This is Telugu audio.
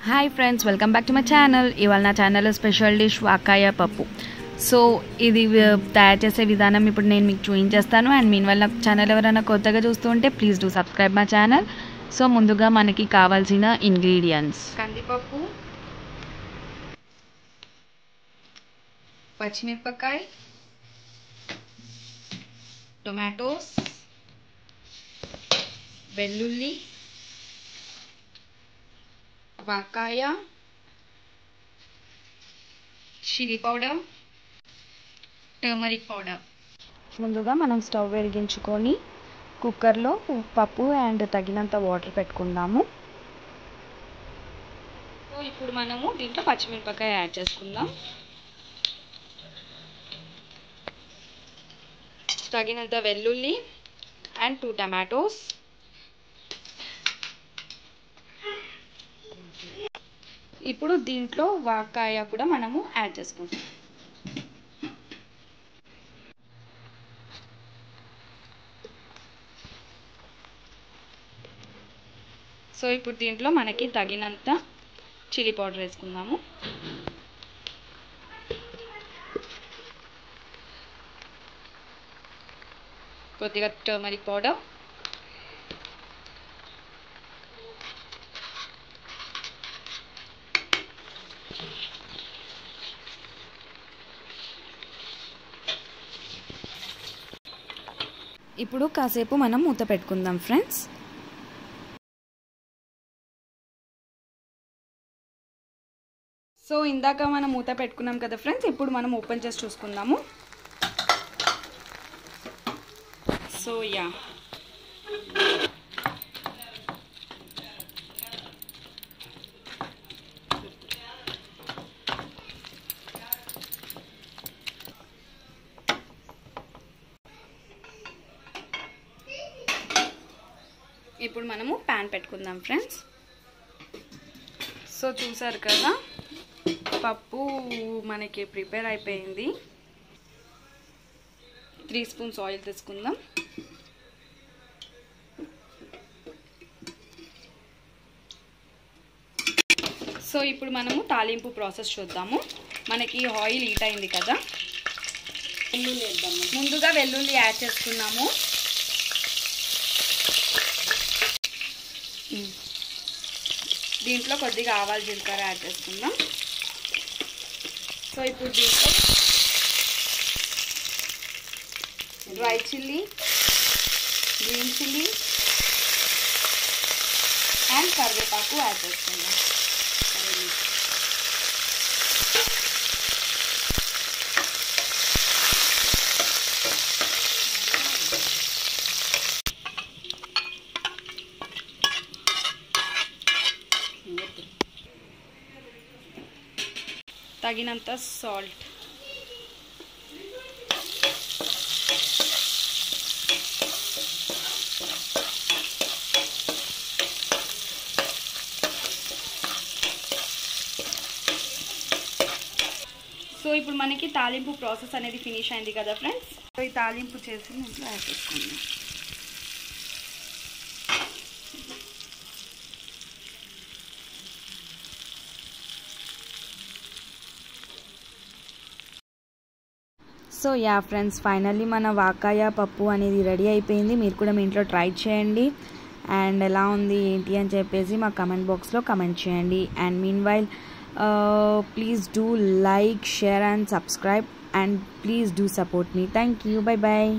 Hi friends, welcome back to my channel. ఇవాళ నా ఛానల్లో స్పెషల్ డిష్ వాకాయ పప్పు. సో ఇది తయారు చేసే విధానం ఇప్పుడు నేను మీకు చూపించేస్తాను. అండ్ మీన్వల్ల నా ఛానల్ ఎవరైనా కొత్తగా చూస్తూ ఉంటే please do subscribe my channel. So ముందుగా మనకి కావాల్సిన ఇంగ్రీడియంట్స్: కందిపప్పు, పచ్చిమిరపకాయ, టొమాటోస్, వెల్లుల్లి, వాకాయ, చిల్లీ పౌడర్, టర్మరిక్ పౌడర్. ముందుగా మనం స్టవ్ వెలిగించుకొని కుక్కర్లో పప్పు అండ్ తగినంత వాటర్ పెట్టుకుందాము. సో ఇప్పుడు మనము దీంట్లో పచ్చిమిరపకాయ యాడ్ చేసుకుందాం. తగినంత వెల్లుల్లి అండ్ 2 టమాటోస్. ఇప్పుడు దీంట్లో వాకాయ కూడా మనము యాడ్ చేసుకుంటాం. సో ఇప్పుడు దీంట్లో మనకి తగినంత చిల్లీ పౌడర్ వేసుకుందాము. కొద్దిగా టర్మరిక్ పౌడర్, ఇప్పుడు కాసేపు మనం మూత పెట్టుకుందాం ఫ్రెండ్స్. సో ఇందాక మనం మూత పెట్టుకున్నాం కదా ఫ్రెండ్స్, ఇప్పుడు మనం ఓపెన్ చేసి చూసుకుందాము. సో ఇప్పుడు మనము ప్యాన్ పెట్టుకుందాం ఫ్రెండ్స్. సో చూసారు కదా, పప్పు మనకి ప్రిపేర్ అయిపోయింది. 3 స్పూన్స్ ఆయిల్ తీసుకుందాం. సో ఇప్పుడు మనము తాలింపు ప్రాసెస్ చూద్దాము. మనకి ఆయిల్ హీట్ అయింది కదా, వెల్లుల్లి వేద్దాము. ముందుగా వెల్లుల్లి యాడ్ చేసుకున్నాము. దీంట్లో కొద్దిగా ఆవాలు జీలకర్ర యాడ్ చేసుకుందాం. సో ఇప్పుడు దీంట్లో dry chilli, green chilli and కరివేపాకు యాడ్ చేసుకుందాం. తగినంత సాల్ట్, సో ఇప్పుడు మనకి తాలింపు ప్రాసెస్ అనేది ఫినిష్ అయింది కదా ఫ్రెండ్స్. సో ఈ తాలింపు చేసి ఇంట్లో యాడ్ చేసుకుందాం. సో ఫ్రెండ్స్, ఫైనల్లీ మన వాకాయ పప్పు అనేది రెడీ అయిపోయింది. మీరు కూడా మీ ఇంట్లో ట్రై చేయండి. అండ్ ఎలా ఉంది ఏంటి అని చెప్పేసి మా కమెంట్ బాక్స్లో కమెంట్ చేయండి. And meanwhile please do like, share and subscribe. And please do support me. Thank you. Bye bye.